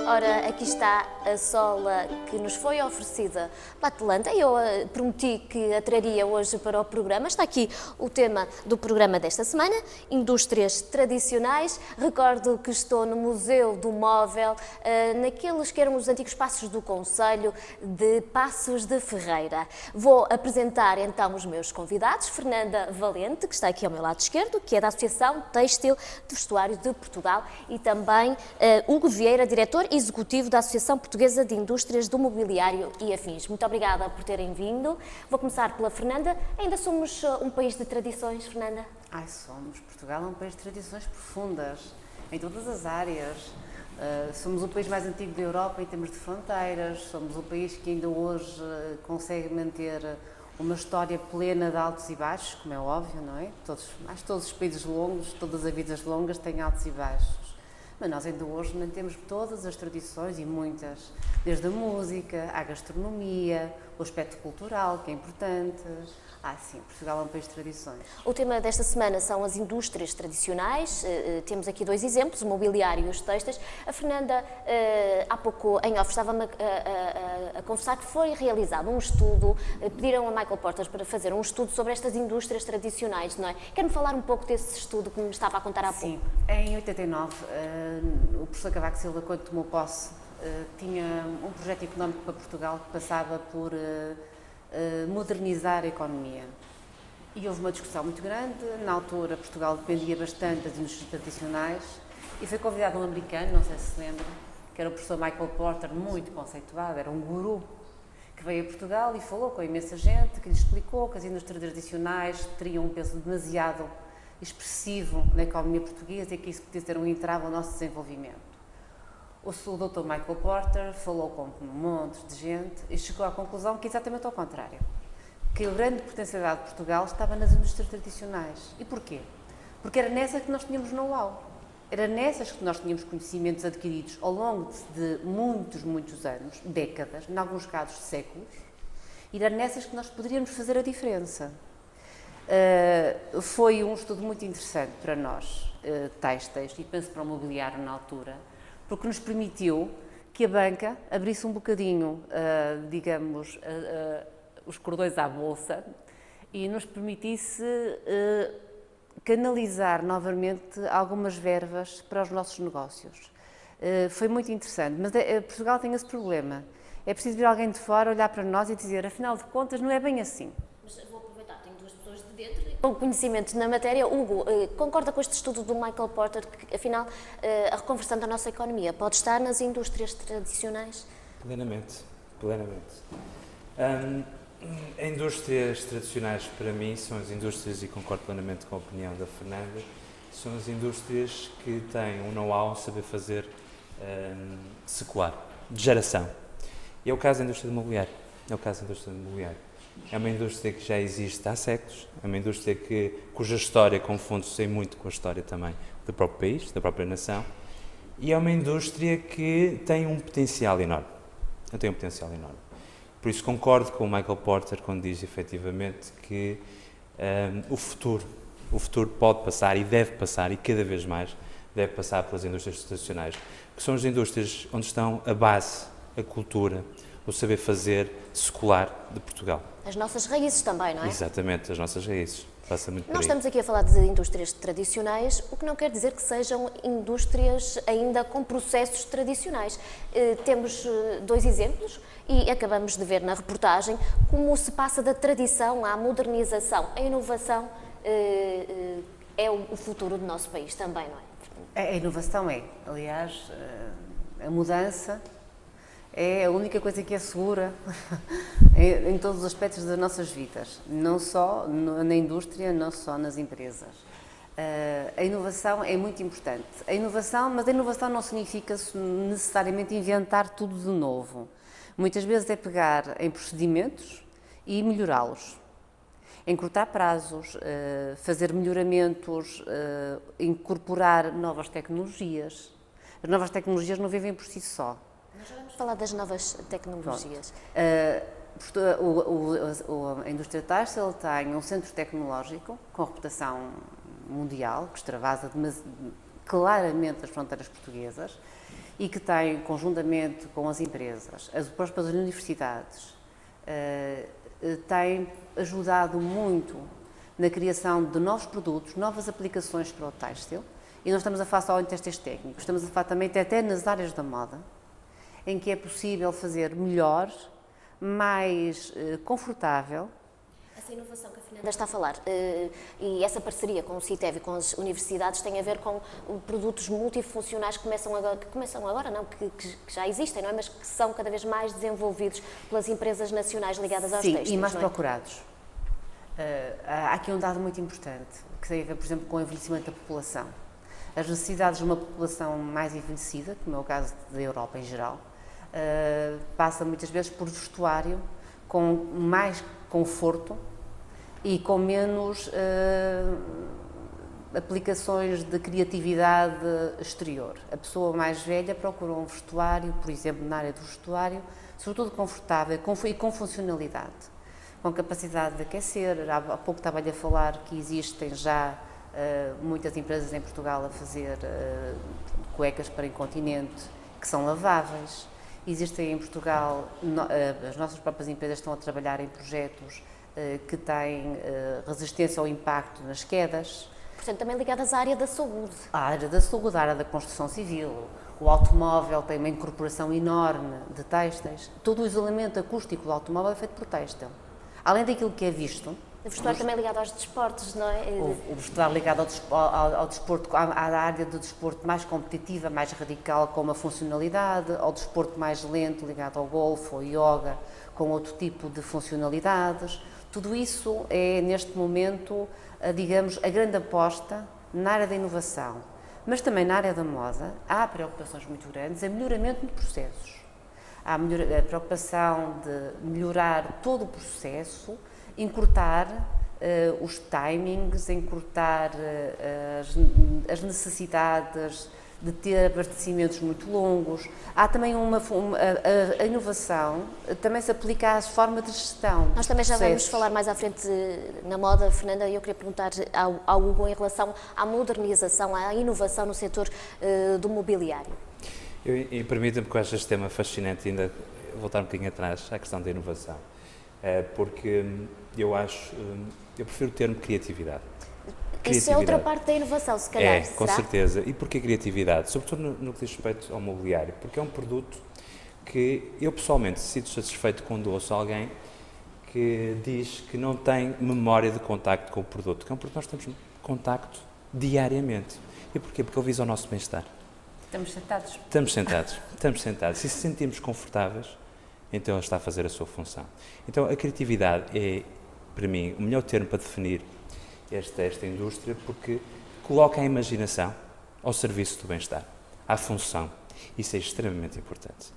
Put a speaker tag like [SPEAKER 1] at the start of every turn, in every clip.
[SPEAKER 1] Ora, aqui está a sola que nos foi oferecida pela Atlanta. Eu prometi que a traria hoje para o programa. Está aqui o tema do programa desta semana, indústrias tradicionais. Recordo que estou no Museu do Móvel, naqueles que eram os antigos passos do Conselho de Passos de Ferreira. Vou apresentar então os meus convidados, Fernanda Valente, que está aqui ao meu lado esquerdo, que é da Associação Têxtil de Vestuário de Portugal, e também Hugo Vieira, diretor executivo da Associação Portuguesa de Indústrias do Mobiliário e Afins. Muito obrigada por terem vindo. Vou começar pela Fernanda. Ainda somos um país de tradições, Fernanda?
[SPEAKER 2] Somos. Portugal é um país de tradições profundas, em todas as áreas. Somos o país mais antigo da Europa em termos de fronteiras, somos o país que ainda hoje consegue manter uma história plena de altos e baixos, como é óbvio, não é? Todos os países longos, todas as vidas longas têm altos e baixos. Mas nós ainda hoje mantemos todas as tradições, e muitas, desde a música, à gastronomia, o aspecto cultural, que é importante. Sim, Portugal é um país de tradições.
[SPEAKER 1] O tema desta semana são as indústrias tradicionais. Temos aqui dois exemplos, o mobiliário e os têxteis. A Fernanda, há pouco em off, estava-me a confessar que foi realizado um estudo, pediram a Michael Porter para fazer um estudo sobre estas indústrias tradicionais, não é? Quer-me falar um pouco desse estudo que me estava a contar há pouco?
[SPEAKER 2] Sim, em 89, o professor Cavaco Silva, quando tomou posse, tinha um projeto económico para Portugal que passava por modernizar a economia. E houve uma discussão muito grande. Na altura, Portugal dependia bastante das indústrias tradicionais e foi convidado um americano, não sei se se lembra, que era o professor Michael Porter, muito conceituado, era um guru, que veio a Portugal e falou com imensa gente, que lhe explicou que as indústrias tradicionais teriam um peso demasiado expressivo na economia portuguesa e que isso podia ter um entrave ao nosso desenvolvimento. O Dr. Michael Porter falou com um monte de gente e chegou à conclusão que exatamente ao contrário, que a grande potencialidade de Portugal estava nas indústrias tradicionais. E porquê? Porque era nessas que nós tínhamos know-how, era nessas que nós tínhamos conhecimentos adquiridos ao longo de muitos anos, décadas, em alguns casos séculos, e era nessas que nós poderíamos fazer a diferença. Foi um estudo muito interessante para nós, têxteis, e penso para o mobiliário na altura, porque nos permitiu que a banca abrisse um bocadinho, digamos, os cordões à bolsa e nos permitisse canalizar novamente algumas verbas para os nossos negócios. Foi muito interessante, mas Portugal tem esse problema. É preciso vir alguém de fora olhar para nós e dizer, afinal de contas, não é bem assim.
[SPEAKER 1] Mas vou aproveitar, tenho duas pessoas de dentro com conhecimento na matéria. Hugo, concorda com este estudo do Michael Porter que, afinal, a reconversão da nossa economia pode estar nas indústrias tradicionais?
[SPEAKER 3] Plenamente. Indústrias tradicionais, para mim, são as indústrias, e concordo plenamente com a opinião da Fernanda, são as indústrias que têm um know-how, um saber fazer secular, de geração. E é o caso da indústria do mobiliário. É uma indústria que já existe há séculos, é uma indústria cuja história confunde-se muito com a história também do próprio país, da própria nação, e é uma indústria que tem um potencial enorme. Por isso concordo com o Michael Porter quando diz efetivamente que o futuro pode passar e deve passar, e cada vez mais deve passar pelas indústrias tradicionais, que são as indústrias onde estão a base, a cultura, o saber fazer secular de Portugal.
[SPEAKER 1] As nossas raízes também, não é?
[SPEAKER 3] Exatamente, as nossas raízes. Passa muito por aí.
[SPEAKER 1] Nós estamos aqui a falar de indústrias tradicionais, o que não quer dizer que sejam indústrias ainda com processos tradicionais. Temos dois exemplos e acabamos de ver na reportagem como se passa da tradição à modernização. A inovação é o futuro do nosso país também, não é?
[SPEAKER 2] A inovação aliás, a mudança é a única coisa que é segura em todos os aspectos das nossas vidas, não só na indústria, não só nas empresas. A inovação é muito importante. Mas a inovação não significa necessariamente inventar tudo de novo. Muitas vezes é pegar em procedimentos e melhorá-los. Encurtar prazos, fazer melhoramentos, incorporar novas tecnologias. As novas tecnologias não vivem por si só.
[SPEAKER 1] Nós já vamos falar das novas tecnologias.
[SPEAKER 2] A indústria têxtil tem um centro tecnológico com reputação mundial, que extravasa claramente as fronteiras portuguesas, e que tem, conjuntamente com as empresas, as próprias universidades, tem ajudado muito na criação de novos produtos, novas aplicações para o têxtil, e nós estamos a falar só em têxteis técnicos, estamos a falar também até nas áreas da moda, em que é possível fazer melhor, mais confortável.
[SPEAKER 1] Essa inovação que a Fernanda está a falar e essa parceria com o CITEV e com as universidades tem a ver com produtos multifuncionais que começam agora, não, que já existem, não é? Mas que são cada vez mais desenvolvidos pelas empresas nacionais ligadas aos têxteis.
[SPEAKER 2] Sim, e mais
[SPEAKER 1] não é?
[SPEAKER 2] procurados. Há aqui um dado muito importante, que tem a ver, por exemplo, com o envelhecimento da população. As necessidades de uma população mais envelhecida, como é o caso da Europa em geral, passa muitas vezes por vestuário com mais conforto e com menos aplicações de criatividade exterior. A pessoa mais velha procura um vestuário, por exemplo, na área do vestuário, sobretudo confortável e com funcionalidade, com capacidade de aquecer. Há pouco estava-lhe a falar que existem já muitas empresas em Portugal a fazer cuecas para incontinente que são laváveis. Existem em Portugal, as nossas próprias empresas estão a trabalhar em projetos que têm resistência ao impacto nas quedas.
[SPEAKER 1] Portanto, também ligadas à área da saúde.
[SPEAKER 2] A área da saúde, a área da construção civil, o automóvel tem uma incorporação enorme de têxteis. Todo o isolamento acústico do automóvel é feito por têxtil. Além daquilo que é visto.
[SPEAKER 1] O vestuário também ligado aos desportos, não é?
[SPEAKER 2] O vestuário ligado ao desporto, à área do desporto mais competitiva, mais radical, com uma funcionalidade, ao desporto mais lento, ligado ao golfe ou yoga, com outro tipo de funcionalidades. Tudo isso é, neste momento, digamos, a grande aposta na área da inovação. Mas também na área da moda há preocupações muito grandes em melhoramento de processos. Há a preocupação de melhorar todo o processo, encurtar os timings, encurtar as necessidades de ter abastecimentos muito longos. Há também a inovação também se aplica às formas de gestão.
[SPEAKER 1] Nós também já vamos falar mais à frente na moda, Fernanda, e eu queria perguntar ao Hugo em relação à modernização, à inovação no setor do mobiliário.
[SPEAKER 3] E permita-me que eu ache este tema fascinante, ainda voltar um bocadinho atrás à questão da inovação, porque eu prefiro o termo criatividade.
[SPEAKER 1] Isso é outra parte da inovação, se calhar, será?
[SPEAKER 3] Com certeza. E porquê criatividade? Sobretudo no que diz respeito ao mobiliário, porque é um produto que eu pessoalmente sinto satisfeito quando ouço alguém que diz que não tem memória de contacto com o produto, que é um produto que nós temos contacto diariamente. E porquê? Porque ele visa o nosso bem-estar.
[SPEAKER 2] Estamos sentados.
[SPEAKER 3] Estamos sentados. E se sentimos confortáveis, então ele está a fazer a sua função. Então a criatividade é, para mim, o melhor termo para definir esta indústria, porque coloca a imaginação ao serviço do bem-estar, à função. Isso é extremamente importante.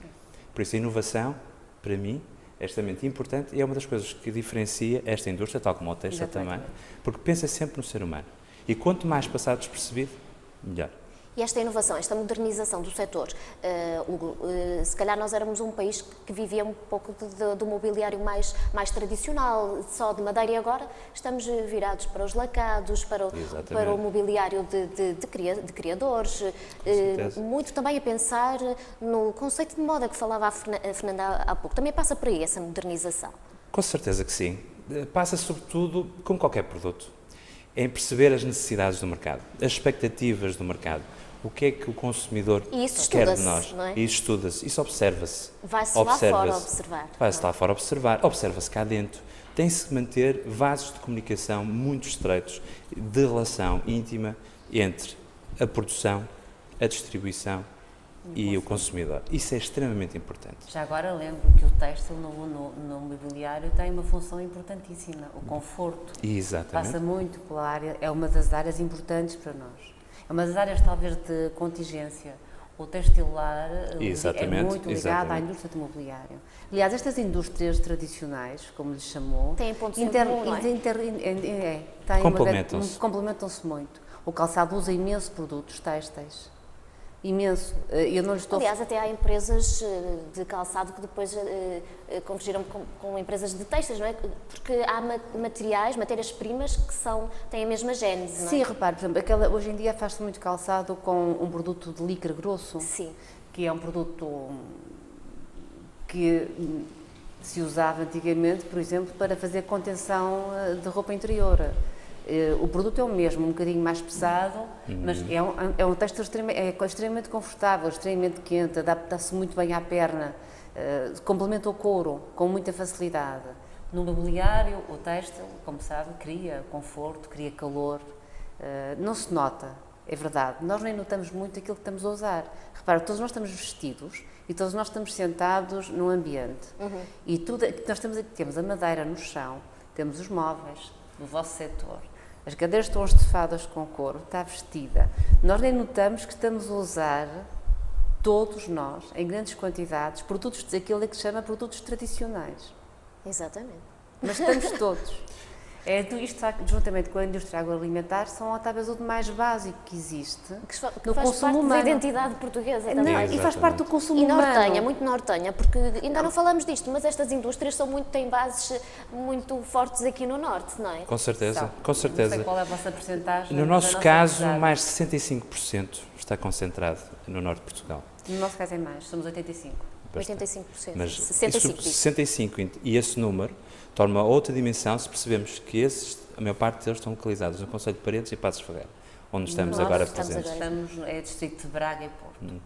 [SPEAKER 3] Por isso a inovação, para mim, é extremamente importante e é uma das coisas que diferencia esta indústria, tal como o têxtil também, porque pensa sempre no ser humano. E quanto mais passar despercebido, melhor.
[SPEAKER 1] E esta inovação, esta modernização do setor, Hugo, se calhar nós éramos um país que vivia um pouco do mobiliário mais tradicional, só de madeira, e agora estamos virados para os lacados, para o mobiliário de criadores, muito também a pensar no conceito de moda que falava a Fernanda há pouco. Também passa por aí essa modernização?
[SPEAKER 3] Com certeza que sim. Passa sobretudo, como qualquer produto, em perceber as necessidades do mercado, as expectativas do mercado. O que é que o consumidor quer de nós?
[SPEAKER 1] Não é?
[SPEAKER 3] E isso estuda-se, isso observa-se.
[SPEAKER 1] Vai-se lá fora observar.
[SPEAKER 3] Vai-se lá fora observar, observa-se cá dentro. Tem-se que manter vasos de comunicação muito estreitos, de relação íntima entre a produção, a distribuição e o consumidor. Isso é extremamente importante.
[SPEAKER 2] Já agora lembro que o têxtil no mobiliário tem uma função importantíssima, o conforto.
[SPEAKER 3] Exatamente.
[SPEAKER 2] Passa muito pela área, é uma das áreas importantes para nós. É uma das áreas talvez de contingência. O textilar é muito ligado à indústria do mobiliário. Aliás, estas indústrias tradicionais, como lhes chamou,
[SPEAKER 1] têm pontos em comum, não
[SPEAKER 3] é?
[SPEAKER 2] Complementam-se muito. O calçado usa imenso produtos têxteis. Imenso. Eu não estou...
[SPEAKER 1] Aliás, até há empresas de calçado que depois convergiram com empresas de têxteis, não é? Porque há matérias-primas que têm a mesma gênese, não é?
[SPEAKER 2] Sim, repare, por exemplo, hoje em dia faz-se muito calçado com um produto de licra grosso.
[SPEAKER 1] Sim.
[SPEAKER 2] que é um produto que se usava antigamente, por exemplo, para fazer contenção de roupa interior. O produto é o mesmo, um bocadinho mais pesado, mas é um texto extremamente confortável, extremamente quente, adapta-se muito bem à perna, complementa o couro com muita facilidade. No mobiliário, o têxtil, como sabe, cria conforto, cria calor, não se nota, é verdade. Nós nem notamos muito aquilo que estamos a usar. Repara, todos nós estamos vestidos e todos nós estamos sentados num ambiente. E tudo que nós temos aqui, temos a madeira no chão, temos os móveis do vosso setor, as cadeiras estão estofadas com couro, está vestida. Nós nem notamos que estamos a usar, todos nós, em grandes quantidades, produtos daquilo que se chama produtos tradicionais.
[SPEAKER 1] Exatamente.
[SPEAKER 2] Mas estamos todos. Isto, juntamente com a indústria agroalimentar, são talvez o mais básico que existe
[SPEAKER 1] Que
[SPEAKER 2] no
[SPEAKER 1] faz
[SPEAKER 2] consumo
[SPEAKER 1] parte
[SPEAKER 2] humano.
[SPEAKER 1] da identidade portuguesa também.
[SPEAKER 2] Não, e faz parte do consumo
[SPEAKER 1] E
[SPEAKER 2] humano.
[SPEAKER 1] nortenha, muito nortenha, porque ainda não falamos disto, mas estas indústrias têm bases muito fortes aqui no Norte, não é?
[SPEAKER 3] Com certeza,
[SPEAKER 2] São.
[SPEAKER 3] com certeza.
[SPEAKER 2] Não sei qual é a vossa percentagem.
[SPEAKER 3] No
[SPEAKER 2] da
[SPEAKER 3] nosso
[SPEAKER 2] nossa
[SPEAKER 3] caso,
[SPEAKER 2] cidade.
[SPEAKER 3] mais de 65% está concentrado no Norte de Portugal.
[SPEAKER 2] No nosso caso é mais, somos 85%.
[SPEAKER 3] Bastante.
[SPEAKER 1] 85%.
[SPEAKER 3] Mas
[SPEAKER 1] 65%.
[SPEAKER 3] 65%, e esse número torna outra dimensão se percebemos que a maior parte deles estão localizados no Concelho de Paredes e Passos Ferreira, onde estamos
[SPEAKER 1] Nós
[SPEAKER 3] agora
[SPEAKER 1] estamos
[SPEAKER 3] presentes.
[SPEAKER 1] agora.
[SPEAKER 2] É distrito de Braga e Porto. Pronto.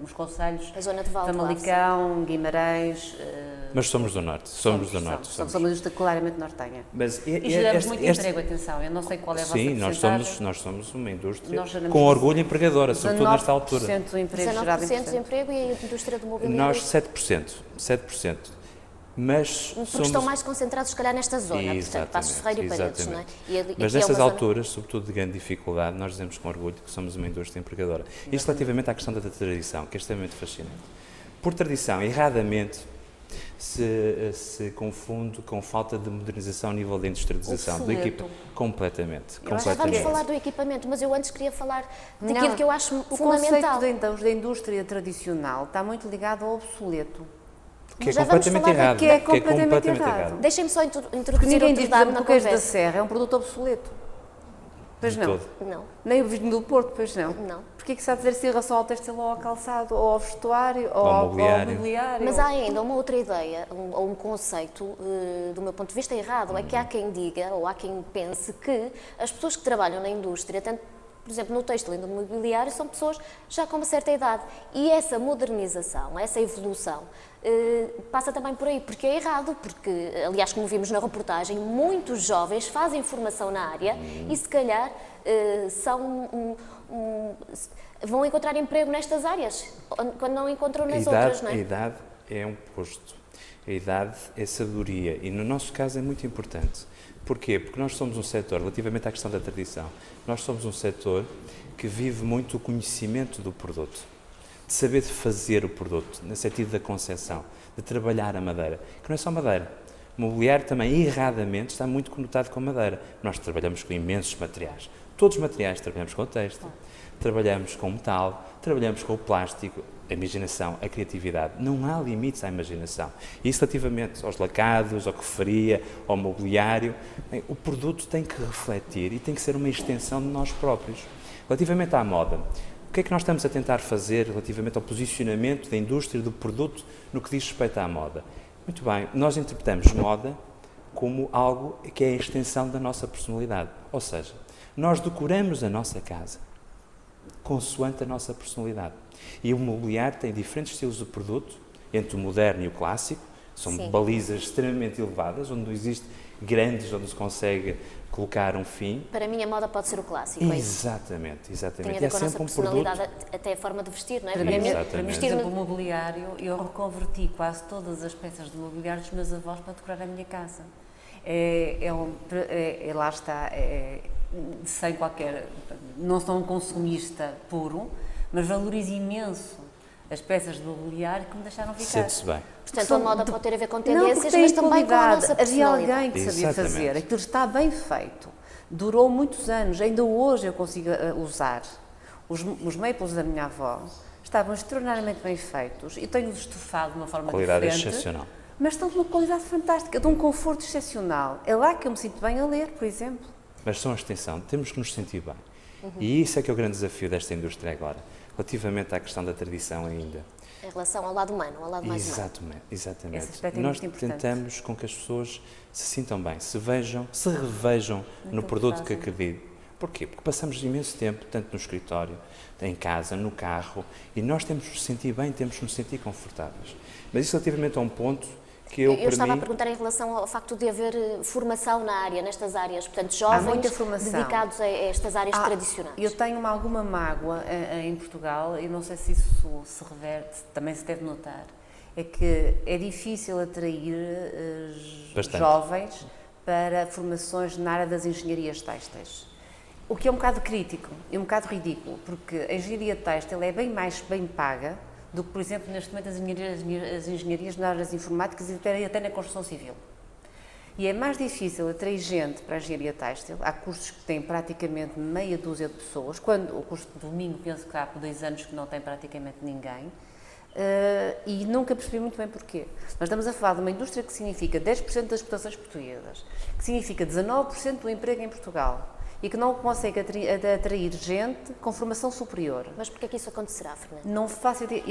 [SPEAKER 2] Os concelhos,
[SPEAKER 1] A zona de Val de
[SPEAKER 2] Famalicão, Guimarães...
[SPEAKER 3] Mas somos do Norte, somos do Norte.
[SPEAKER 2] Somos uma indústria claramente nortenha.
[SPEAKER 3] Mas
[SPEAKER 2] E geramos muito emprego, atenção, eu não sei qual é a vossa
[SPEAKER 3] Sim,
[SPEAKER 2] percentagem.
[SPEAKER 3] nós somos uma indústria
[SPEAKER 2] Nós geramos
[SPEAKER 3] com orgulho empregadora, sobretudo nesta altura.
[SPEAKER 2] 19% do emprego gerado em
[SPEAKER 1] 19% de
[SPEAKER 2] Portugal.
[SPEAKER 1] emprego e a indústria do mobiliário.
[SPEAKER 3] Nós 7%. Mas
[SPEAKER 1] Porque
[SPEAKER 3] somos...
[SPEAKER 1] estão mais concentrados, se calhar, nesta zona, portanto,
[SPEAKER 3] Exatamente,
[SPEAKER 1] Passos Ferreira e Paredes, não é?
[SPEAKER 3] exatamente. Mas
[SPEAKER 1] aqui é
[SPEAKER 3] nestas
[SPEAKER 1] uma zona-
[SPEAKER 3] alturas, sobretudo de grande dificuldade, nós dizemos com orgulho que somos uma indústria empregadora. Isto relativamente à questão da tradição, que é extremamente fascinante. Por tradição, erradamente, se confunde com falta de modernização a nível da industrialização do
[SPEAKER 2] Obsoleto.
[SPEAKER 3] equipamento. Completamente.
[SPEAKER 2] Eu acho
[SPEAKER 1] Já vamos
[SPEAKER 2] É.
[SPEAKER 1] falar do equipamento, mas eu antes queria falar daquilo
[SPEAKER 2] Não,
[SPEAKER 1] que eu acho
[SPEAKER 2] o
[SPEAKER 1] fundamental.
[SPEAKER 2] conceito da indústria tradicional está muito ligado ao obsoleto.
[SPEAKER 3] Que é
[SPEAKER 1] Já vamos
[SPEAKER 3] completamente
[SPEAKER 1] falar
[SPEAKER 3] errado.
[SPEAKER 2] que é completamente errado.
[SPEAKER 1] Deixem-me só
[SPEAKER 2] Porque
[SPEAKER 1] introduzir
[SPEAKER 2] ninguém
[SPEAKER 1] outro
[SPEAKER 2] diz, por
[SPEAKER 1] dado
[SPEAKER 2] exemplo,
[SPEAKER 1] na
[SPEAKER 2] que o queijo da
[SPEAKER 1] conversa.
[SPEAKER 2] Serra é um produto obsoleto. Pois
[SPEAKER 3] De
[SPEAKER 2] não.
[SPEAKER 3] todo.
[SPEAKER 1] Não,
[SPEAKER 2] Nem o vinho do Porto, pois não.
[SPEAKER 1] não.
[SPEAKER 2] Porquê que se há de dizer se em relação ao têxtil ou ao calçado, ou ao vestuário, ou
[SPEAKER 3] Ao
[SPEAKER 2] ao
[SPEAKER 3] mobiliário.
[SPEAKER 2] mobiliário?
[SPEAKER 1] Mas há ainda uma outra ideia, ou um conceito, do meu ponto de vista errado, é que há quem diga, ou há quem pense, que as pessoas que trabalham na indústria, tanto, por exemplo, no têxtil e no mobiliário, são pessoas já com uma certa idade. E essa modernização, essa evolução, passa também por aí, porque é errado, porque, aliás, como vimos na reportagem, muitos jovens fazem formação na área e, se calhar, vão encontrar emprego nestas áreas, quando não encontram nas outras, não é?
[SPEAKER 3] A idade é um posto, a idade é sabedoria e no nosso caso é muito importante. Porquê? Porque nós somos um setor, relativamente à questão da tradição, nós somos um setor que vive muito o conhecimento do produto, de saber fazer o produto, no sentido da concepção, de trabalhar a madeira, que não é só madeira. O mobiliário também, erradamente, está muito conotado com madeira. Nós trabalhamos com imensos materiais. Todos os materiais, trabalhamos com o têxtil, trabalhamos com o metal, trabalhamos com o plástico, a imaginação, a criatividade. Não há limites à imaginação. E isso relativamente aos lacados, ao que faria, ao mobiliário, bem, o produto tem que refletir e tem que ser uma extensão de nós próprios. Relativamente à moda, o que é que nós estamos a tentar fazer relativamente ao posicionamento da indústria do produto no que diz respeito à moda? Muito bem, nós interpretamos moda como algo que é a extensão da nossa personalidade. Ou seja, nós decoramos a nossa casa consoante a nossa personalidade. E o mobiliário tem diferentes estilos de produto, entre o moderno e o clássico, são
[SPEAKER 1] Sim.
[SPEAKER 3] balizas extremamente elevadas, onde não existe grandes, onde se consegue colocar um fim.
[SPEAKER 1] Para mim, a moda pode ser o clássico, é isso?
[SPEAKER 3] Exatamente, exatamente.
[SPEAKER 1] Tem a
[SPEAKER 3] E
[SPEAKER 1] ver
[SPEAKER 3] é
[SPEAKER 1] com a nossa
[SPEAKER 3] sempre um
[SPEAKER 1] personalidade,
[SPEAKER 3] produto.
[SPEAKER 1] até a forma de vestir, não é?
[SPEAKER 2] Para
[SPEAKER 1] Para
[SPEAKER 2] mim,
[SPEAKER 1] mim,
[SPEAKER 3] Exatamente.
[SPEAKER 2] por
[SPEAKER 1] vestir-me
[SPEAKER 2] exemplo, o mobiliário, eu reconverti quase todas as peças de mobiliário dos meus avós para decorar a minha casa. Lá está, sem qualquer... Não sou um consumista puro, mas valorizo imenso as peças de mobiliário que me deixaram ficar.
[SPEAKER 3] Sente-se bem.
[SPEAKER 1] Portanto, a moda pode ter a ver com
[SPEAKER 2] Não,
[SPEAKER 1] tendências,
[SPEAKER 2] porque tem
[SPEAKER 1] mas também com a
[SPEAKER 2] qualidade.
[SPEAKER 1] nossa
[SPEAKER 2] Havia
[SPEAKER 1] personalidade.
[SPEAKER 2] alguém que sabia
[SPEAKER 3] Exatamente.
[SPEAKER 2] fazer, aquilo está bem feito. Durou muitos anos, ainda hoje eu consigo usar. Os maples da minha avó estavam extraordinariamente bem feitos e tenho-os estofado de uma forma
[SPEAKER 3] Qualidade
[SPEAKER 2] diferente.
[SPEAKER 3] excepcional.
[SPEAKER 2] Mas estão de uma qualidade fantástica, de um conforto excepcional. É lá que eu me sinto bem a ler, por exemplo.
[SPEAKER 3] Mas são a extensão, temos que nos sentir bem. E isso é que é o grande desafio desta indústria agora. relativamente à questão da tradição ainda.
[SPEAKER 1] Em relação ao lado humano, ao lado mais humano.
[SPEAKER 3] Exatamente.
[SPEAKER 2] Esse aspecto é
[SPEAKER 3] Nós
[SPEAKER 2] muito importante.
[SPEAKER 3] tentamos com que as pessoas se sintam bem, se revejam no produto que acreditam. Porquê? Porque passamos imenso tempo, tanto no escritório, em casa, no carro, e nós temos de nos sentir bem, temos de nos sentir confortáveis. Mas isso relativamente a um ponto que
[SPEAKER 1] Eu estava a perguntar em relação ao facto de haver formação na área, nestas áreas, portanto, jovens dedicados a estas áreas tradicionais.
[SPEAKER 2] Eu tenho alguma mágoa em Portugal, e não sei se isso se reverte, também se deve notar, é que é difícil atrair jovens para formações na área das engenharias têxteis. O que é um bocado crítico e um bocado ridículo, porque a engenharia têxtil é bem mais bem paga do que, por exemplo, neste momento as engenharias nas áreas informáticas e até na construção civil. E é mais difícil atrair gente para a engenharia têxtil. Há cursos que têm praticamente meia dúzia de pessoas, quando o curso de domingo, penso que há por 2 anos que não tem praticamente ninguém, e nunca percebi muito bem porquê. Nós estamos a falar de uma indústria que significa 10% das exportações portuguesas, que significa 19% do emprego em Portugal, e que não consegue atrair gente com formação superior.
[SPEAKER 1] Mas porquê é que isso acontecerá, Fernando?
[SPEAKER 2] Não faço ideia.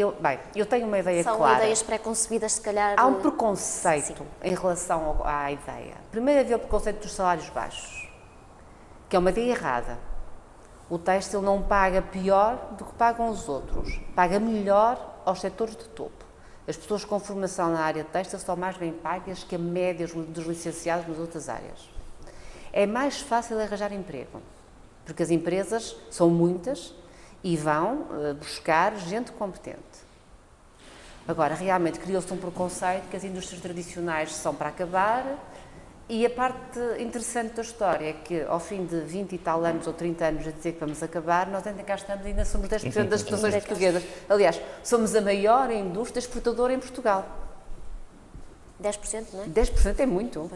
[SPEAKER 2] Eu tenho uma ideia
[SPEAKER 1] São
[SPEAKER 2] clara.
[SPEAKER 1] São ideias preconcebidas, se calhar...
[SPEAKER 2] Há um preconceito em relação à ideia. Primeiro havia o preconceito dos salários baixos, que é uma ideia errada. O têxtil não paga pior do que pagam os outros. Paga melhor aos setores de topo. As pessoas com formação na área têxtil são mais bem pagas que a média dos licenciados nas outras áreas. É mais fácil arranjar emprego, porque as empresas são muitas e vão buscar gente competente. Agora, realmente criou-se um preconceito que as indústrias tradicionais são para acabar, e a parte interessante da história é que, ao fim de 20 e tal anos ou 30 anos a dizer que vamos acabar, nós ainda cá estamos e ainda somos 10% das exportações portuguesas. Aliás, somos a maior indústria exportadora em Portugal.
[SPEAKER 1] 10%, não é?
[SPEAKER 2] 10% é muito.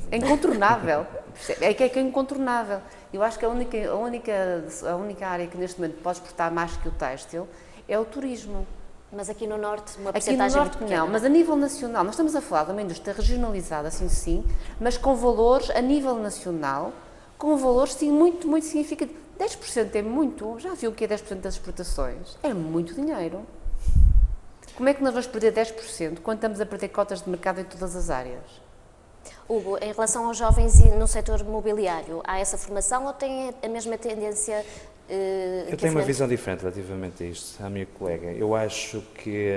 [SPEAKER 2] É incontornável. É que é incontornável. Eu acho que a única área que neste momento pode exportar mais que o têxtil é o turismo.
[SPEAKER 1] Mas aqui no Norte, uma
[SPEAKER 2] Aqui
[SPEAKER 1] porcentagem
[SPEAKER 2] no Norte
[SPEAKER 1] muito pequena.
[SPEAKER 2] não, mas a nível nacional, nós estamos a falar de uma indústria regionalizada, sim, mas com valores a nível nacional, com valores, sim, muito, muito significativos. 10% é muito. Já viu o que é 10% das exportações? É muito dinheiro. Como é que nós vamos perder 10% quando estamos a perder cotas de mercado em todas as áreas?
[SPEAKER 1] Hugo, em relação aos jovens e no setor mobiliário, há essa formação ou tem a mesma tendência?
[SPEAKER 3] Eu tenho uma visão diferente relativamente a isto, à minha colega. Eu acho que,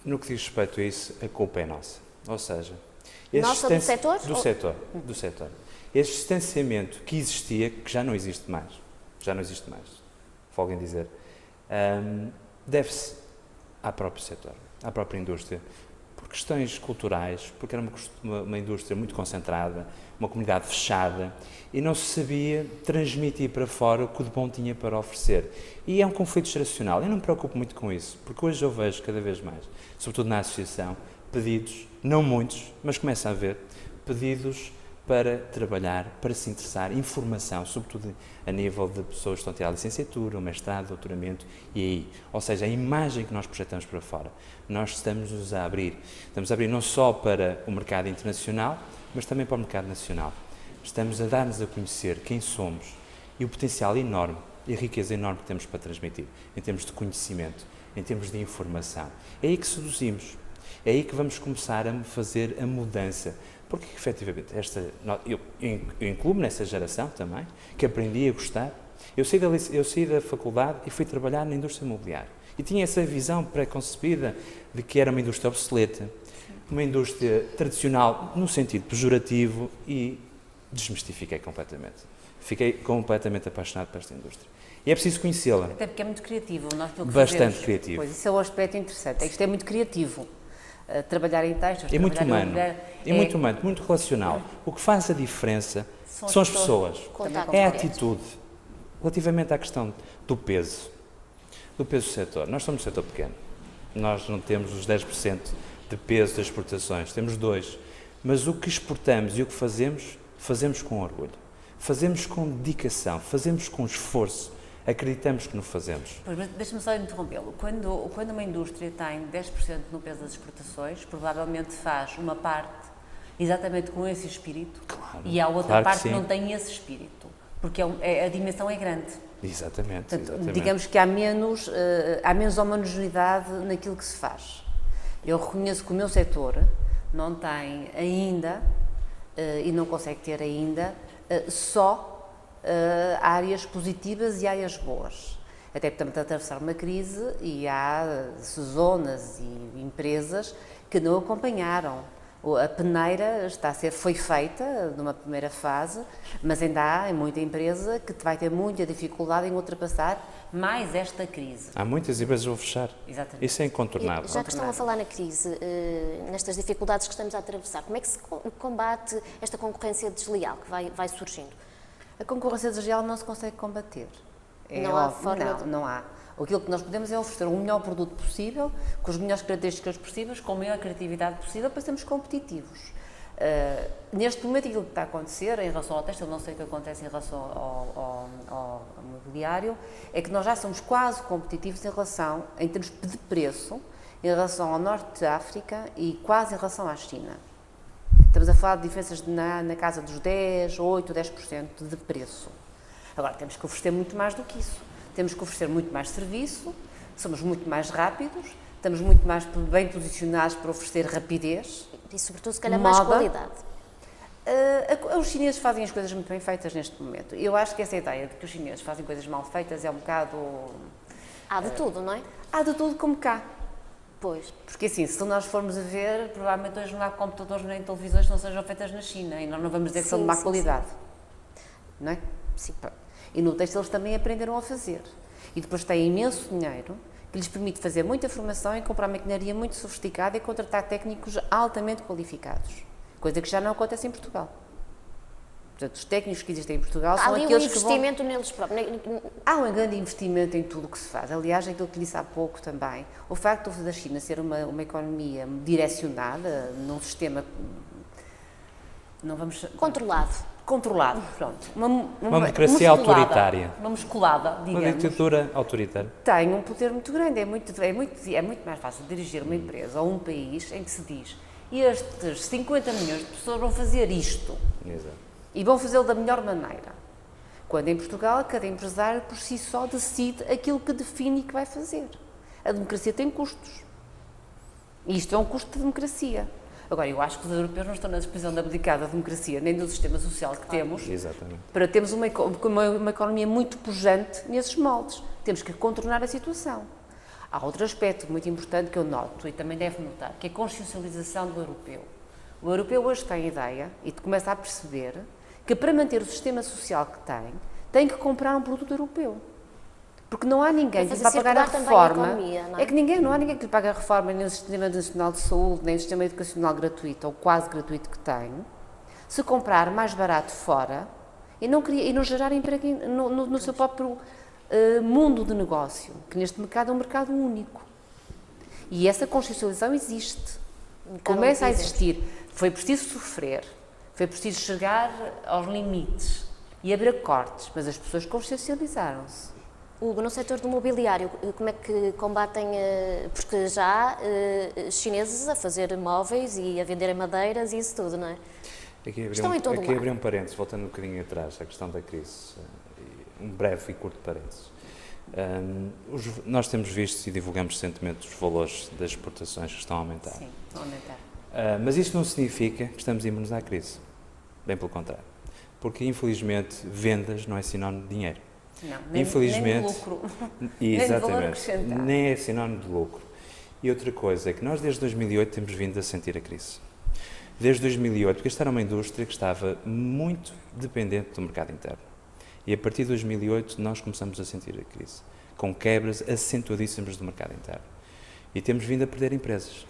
[SPEAKER 3] no que diz respeito a isso, a culpa é nossa. Ou seja,
[SPEAKER 1] nossa do setor?
[SPEAKER 3] Do setor. Este distanciamento que existia, que já não existe mais, folguem dizer, deve-se ao próprio setor, à própria indústria, por questões culturais, porque era uma indústria muito concentrada, uma comunidade fechada, e não se sabia transmitir para fora o que o de bom tinha para oferecer. E é um conflito geracional. Eu não me preocupo muito com isso, porque hoje eu vejo cada vez mais, sobretudo na associação, pedidos, não muitos, mas começa a haver, pedidos para trabalhar, para se interessar, informação, sobretudo a nível de pessoas que estão a tirar a licenciatura, o mestrado, o doutoramento, e aí, ou seja, a imagem que nós projetamos para fora. Nós estamos a abrir não só para o mercado internacional, mas também para o mercado nacional. Estamos a dar-nos a conhecer quem somos e o potencial enorme e a riqueza enorme que temos para transmitir, em termos de conhecimento, em termos de informação. É aí que seduzimos, é aí que vamos começar a fazer a mudança. Porque, efetivamente, eu incluo-me nessa geração também, que aprendi a gostar. Eu saí da faculdade e fui trabalhar na indústria imobiliária. E tinha essa visão pré-concebida de que era uma indústria obsoleta, uma indústria tradicional no sentido pejorativo, e desmistifiquei completamente. Fiquei completamente apaixonado por esta indústria. E é preciso conhecê-la.
[SPEAKER 2] Até porque é muito criativo.
[SPEAKER 3] Bastante criativo.
[SPEAKER 2] Pois, isso é o aspecto interessante. Isto é muito criativo. Trabalhar em textos,
[SPEAKER 3] é muito humano, muito humano, muito relacional. O que faz a diferença são as pessoas, é a atitude. Relativamente à questão do peso do setor, nós somos um setor pequeno, nós não temos os 10% de peso das exportações, temos 2%, mas o que exportamos e o que fazemos com orgulho, fazemos com dedicação, fazemos com esforço. Acreditamos que não fazemos.
[SPEAKER 2] Pois, mas deixa-me só interrompê-lo. Quando uma indústria tem 10% no peso das exportações, provavelmente faz uma parte exatamente com esse espírito, claro, e há outra parte que não tem esse espírito, porque a dimensão é grande.
[SPEAKER 3] Exatamente,
[SPEAKER 2] Portanto,
[SPEAKER 3] exatamente.
[SPEAKER 2] digamos que há menos homogeneidade naquilo que se faz. Eu reconheço que o meu setor não tem ainda, e não consegue ter ainda, só áreas positivas e áreas boas. Até porque estamos a atravessar uma crise e há zonas e empresas que não acompanharam. A peneira foi feita numa primeira fase, mas ainda há muita empresa que vai ter muita dificuldade em ultrapassar mais esta crise.
[SPEAKER 3] Há muitas empresas que vão fechar.
[SPEAKER 2] Exatamente.
[SPEAKER 3] Isso é incontornável.
[SPEAKER 1] Já que estão a falar na crise, nestas dificuldades que estamos a atravessar, como é que se combate esta concorrência desleal que vai surgindo?
[SPEAKER 2] A concorrência desleal não se consegue combater.
[SPEAKER 1] Não há forma de...
[SPEAKER 2] Não há. Aquilo que nós podemos é oferecer o melhor produto possível, com as melhores características possíveis, com a maior criatividade possível, para sermos competitivos. Neste momento, aquilo que está a acontecer em relação ao têxtil, não sei o que acontece em relação ao mobiliário, é que nós já somos quase competitivos em termos de preço, em relação ao Norte de África e quase em relação à China. Estamos a falar de diferenças na casa dos 10%, 8%, 10% de preço. Agora, temos que oferecer muito mais do que isso. Temos que oferecer muito mais serviço, somos muito mais rápidos, estamos muito mais bem posicionados para oferecer rapidez.
[SPEAKER 1] E, sobretudo, se calhar, mais qualidade.
[SPEAKER 2] Os chineses fazem as coisas muito bem feitas neste momento. Eu acho que essa ideia de que os chineses fazem coisas mal feitas é um bocado...
[SPEAKER 1] Há de tudo, não é?
[SPEAKER 2] Há de tudo como cá.
[SPEAKER 1] Pois.
[SPEAKER 2] Porque assim, se nós formos a ver, provavelmente hoje não há computadores nem televisões que não sejam feitas na China e nós não vamos dizer que são de má qualidade. Não é?
[SPEAKER 1] Sim.
[SPEAKER 2] E no texto eles também aprenderam a fazer. E depois têm imenso dinheiro que lhes permite fazer muita formação e comprar maquinaria muito sofisticada e contratar técnicos altamente qualificados. Coisa que já não acontece em Portugal. Portanto, os técnicos que existem em Portugal são aqueles que vão...
[SPEAKER 1] Há ali um investimento neles próprios.
[SPEAKER 2] Há um grande investimento em tudo o que se faz. Aliás, aquilo que disse há pouco também, o facto da China ser uma economia direcionada, num sistema... Não vamos... Controlado, pronto.
[SPEAKER 3] Uma democracia autoritária.
[SPEAKER 2] Uma musculada, digamos.
[SPEAKER 3] Uma ditadura autoritária.
[SPEAKER 2] Tem um poder muito grande. É muito mais fácil dirigir uma empresa ou um país em que se diz estes 50 milhões de pessoas vão fazer isto.
[SPEAKER 3] Exato.
[SPEAKER 2] E vão fazê-lo da melhor maneira. Quando em Portugal, cada empresário por si só decide aquilo que define e que vai fazer. A democracia tem custos. E isto é um custo de democracia. Agora, eu acho que os europeus não estão na disposição de abdicar da democracia, nem do sistema social que temos,
[SPEAKER 3] Exatamente.
[SPEAKER 2] para termos uma economia muito pujante nesses moldes. Temos que contornar a situação. Há outro aspecto muito importante que eu noto, e também deve notar, que é a consciencialização do europeu. O europeu hoje tem a ideia, e começa a perceber, que para manter o sistema social que tem que comprar um produto europeu. Porque não há ninguém que lhe vá pagar a reforma. É que não há ninguém que lhe pague a reforma, nem o Sistema Nacional de Saúde, nem o Sistema Educacional gratuito, ou quase gratuito que tem, se comprar mais barato fora e não gerar emprego no seu próprio mundo de negócio, que neste mercado é um mercado único. E essa consciencialização existe. Começa a existir. Foi preciso sofrer, foi preciso chegar aos limites e haver cortes, mas as pessoas consciencializaram-se.
[SPEAKER 1] Hugo, no setor do mobiliário, como é que combatem, porque já há chineses a fazer móveis e a venderem madeiras e isso tudo, não é?
[SPEAKER 3] Estão em todo lado. Aqui abrir um parênteses, voltando um bocadinho atrás, a questão da crise, um breve e curto parênteses. Nós temos visto e divulgamos recentemente os valores das exportações que estão a aumentar.
[SPEAKER 2] Sim, estão a aumentar.
[SPEAKER 3] Mas isso não significa que estamos imunes à crise, bem pelo contrário, porque infelizmente vendas não é sinónimo de dinheiro.
[SPEAKER 2] Não,
[SPEAKER 3] infelizmente,
[SPEAKER 2] nem de lucro.
[SPEAKER 3] Exatamente, nem é sinónimo de lucro. E outra coisa é que nós desde 2008 temos vindo a sentir a crise. Desde 2008, porque esta era uma indústria que estava muito dependente do mercado interno. E a partir de 2008 nós começamos a sentir a crise, com quebras acentuadíssimas do mercado interno. E temos vindo a perder empresas.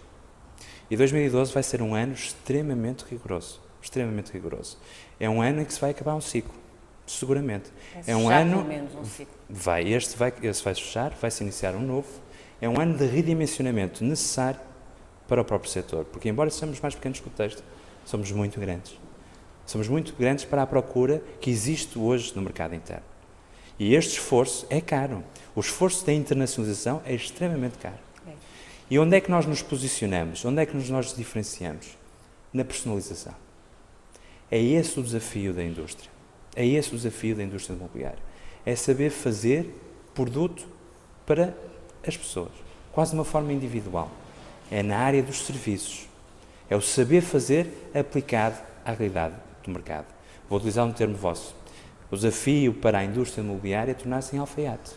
[SPEAKER 3] E 2012 vai ser um ano extremamente rigoroso. Extremamente rigoroso. É um ano em que se vai acabar um ciclo. Seguramente.
[SPEAKER 2] É um ano. Pelo menos um ciclo.
[SPEAKER 3] Este vai fechar, vai-se iniciar um novo. É um ano de redimensionamento necessário para o próprio setor, porque embora sejamos mais pequenos que o texto, somos muito grandes. Somos muito grandes para a procura que existe hoje no mercado interno. E este esforço é caro. O esforço da internacionalização é extremamente caro. E onde é que nós nos posicionamos? Onde é que nós nos diferenciamos? Na personalização. É esse o desafio da indústria. É esse o desafio da indústria imobiliária. É saber fazer produto para as pessoas, quase de uma forma individual. É na área dos serviços. É o saber fazer aplicado à realidade do mercado. Vou utilizar um termo vosso. O desafio para a indústria imobiliária é tornar-se em alfaiate.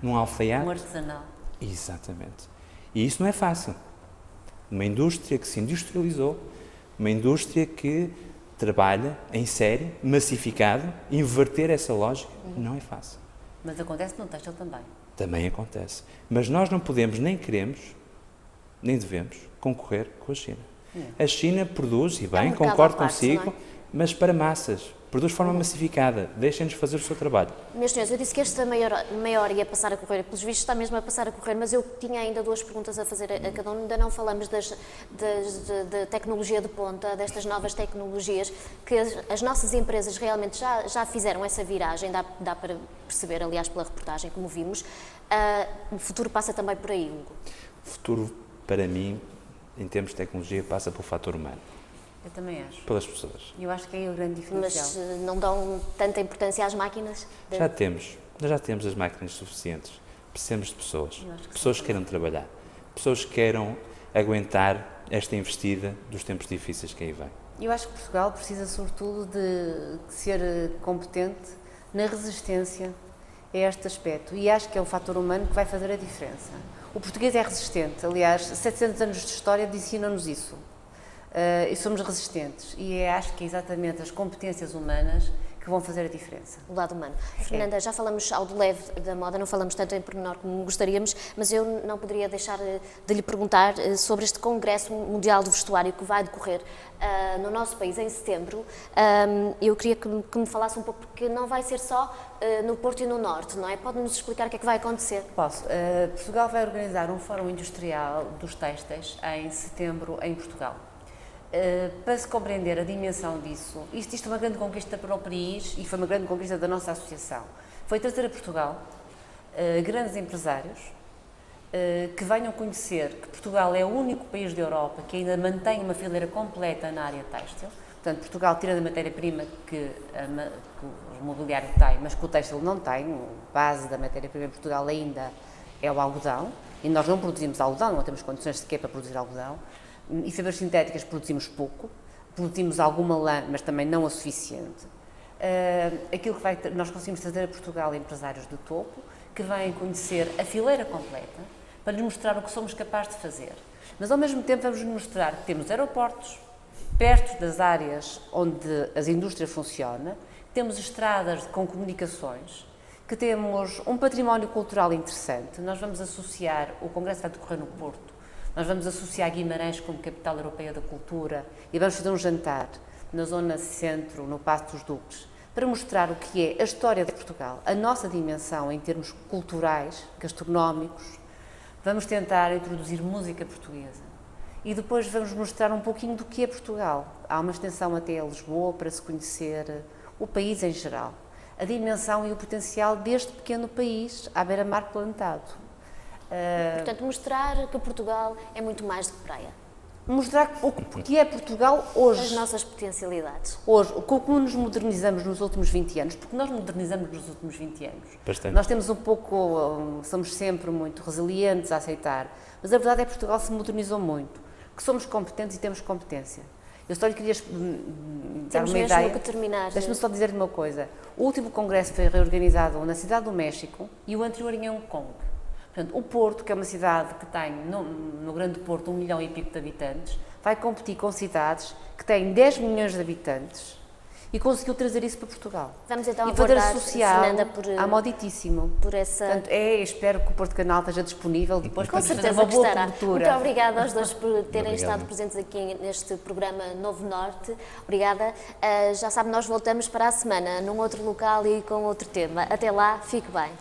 [SPEAKER 3] Num alfaiate...
[SPEAKER 2] Um artesanal.
[SPEAKER 3] Exatamente. E isso não é fácil. Uma indústria que se industrializou, uma indústria que trabalha em série, massificado, inverter essa lógica, não é fácil.
[SPEAKER 2] Mas acontece no têxtil também.
[SPEAKER 3] Também acontece. Mas nós não podemos, nem queremos, nem devemos concorrer com a China. A China produz, e bem,
[SPEAKER 1] mercado
[SPEAKER 3] concordo
[SPEAKER 1] à parte,
[SPEAKER 3] consigo,
[SPEAKER 1] não é?
[SPEAKER 3] mas para massas. Produz de forma massificada. Deixem-nos fazer o seu trabalho.
[SPEAKER 1] Meus senhores, eu disse que esta meia hora ia passar a correr, pelos vistos está mesmo a passar a correr, mas eu tinha ainda duas perguntas a fazer a cada um. Ainda não falamos da tecnologia de ponta, destas novas tecnologias, que as nossas empresas realmente já fizeram essa viragem, dá para perceber, aliás, pela reportagem, como vimos. O futuro passa também por aí, Hugo.
[SPEAKER 3] O futuro, para mim, em termos de tecnologia, passa pelo fator humano.
[SPEAKER 2] Eu também acho.
[SPEAKER 3] Pelas pessoas.
[SPEAKER 2] E eu acho que é aí o grande diferencial.
[SPEAKER 1] Mas não dão tanta importância às máquinas?
[SPEAKER 3] Já temos as máquinas suficientes. Precisamos de pessoas. Pessoas que queiram trabalhar. Pessoas que queiram aguentar esta investida dos tempos difíceis que aí vem.
[SPEAKER 2] Eu acho que Portugal precisa, sobretudo, de ser competente na resistência a este aspecto. E acho que é o fator humano que vai fazer a diferença. O português é resistente. Aliás, 700 anos de história ensinam-nos isso. E somos resistentes. E acho que é exatamente as competências humanas que vão fazer a diferença.
[SPEAKER 1] O lado humano. Fernanda, já falamos ao de leve da moda, não falamos tanto em pormenor como gostaríamos, mas eu não poderia deixar de lhe perguntar sobre este Congresso Mundial do Vestuário que vai decorrer no nosso país em setembro. Eu queria que me falasse um pouco, porque não vai ser só no Porto e no Norte, não é? Pode-nos explicar o que é que vai acontecer?
[SPEAKER 2] Posso. Portugal vai organizar um fórum industrial dos têxteis em setembro em Portugal. Para se compreender a dimensão disso, isto é uma grande conquista para o país e foi uma grande conquista da nossa associação. Foi trazer a Portugal grandes empresários que venham conhecer que Portugal é o único país da Europa que ainda mantém uma fileira completa na área têxtil. Portanto, Portugal tira da matéria-prima que o mobiliário tem, mas que o têxtil não tem. A base da matéria-prima em Portugal ainda é o algodão. E nós não produzimos algodão, não temos condições sequer para produzir algodão. E fibras sintéticas produzimos pouco, produzimos alguma lã, mas também não o suficiente. Aquilo que nós conseguimos trazer a Portugal empresários de topo, que vêm conhecer a fileira completa, para lhes mostrar o que somos capazes de fazer. Mas, ao mesmo tempo, vamos mostrar que temos aeroportos perto das áreas onde as indústrias funcionam, temos estradas com comunicações, que temos um património cultural interessante. Nós vamos associar, o Congresso vai decorrer no Porto, nós vamos associar Guimarães como capital europeia da cultura e vamos fazer um jantar na zona centro, no Paço dos Duques, para mostrar o que é a história de Portugal, a nossa dimensão em termos culturais, gastronómicos. Vamos tentar introduzir música portuguesa e depois vamos mostrar um pouquinho do que é Portugal. Há uma extensão até a Lisboa para se conhecer o país em geral, a dimensão e o potencial deste pequeno país à beira-mar plantado.
[SPEAKER 1] Portanto, mostrar que Portugal é muito mais do que praia.
[SPEAKER 2] Mostrar o que é Portugal hoje.
[SPEAKER 1] As nossas potencialidades.
[SPEAKER 2] Hoje, como nos modernizamos nos últimos 20 anos, porque nós modernizamos nos últimos 20 anos.
[SPEAKER 3] Bastante.
[SPEAKER 2] Nós temos somos sempre muito resilientes a aceitar, mas a verdade é que Portugal se modernizou muito, que somos competentes e temos competência. Eu só lhe queria dar uma ideia.
[SPEAKER 1] Que terminar.
[SPEAKER 2] Deixe-me só dizer-lhe uma coisa. O último congresso foi reorganizado na cidade do México e o anterior em Hong Kong. Portanto, o Porto, que é uma cidade que tem, no Grande Porto, 1 milhão e pico de habitantes, vai competir com cidades que têm 10 milhões de habitantes e conseguiu trazer isso para Portugal.
[SPEAKER 1] Vamos então
[SPEAKER 2] e poder
[SPEAKER 1] abordar,
[SPEAKER 2] associar
[SPEAKER 1] Fernanda,
[SPEAKER 2] à Moditíssimo.
[SPEAKER 1] por essa...
[SPEAKER 2] Portanto, espero que o Porto Canal esteja disponível depois para fazer
[SPEAKER 1] certeza
[SPEAKER 2] uma boa
[SPEAKER 1] estará.
[SPEAKER 2] cobertura.
[SPEAKER 1] Muito obrigada aos dois por terem
[SPEAKER 3] Obrigado.
[SPEAKER 1] estado presentes aqui neste programa Novo Norte. Obrigada. Já sabe, nós voltamos para a semana num outro local e com outro tema. Até lá, fique bem.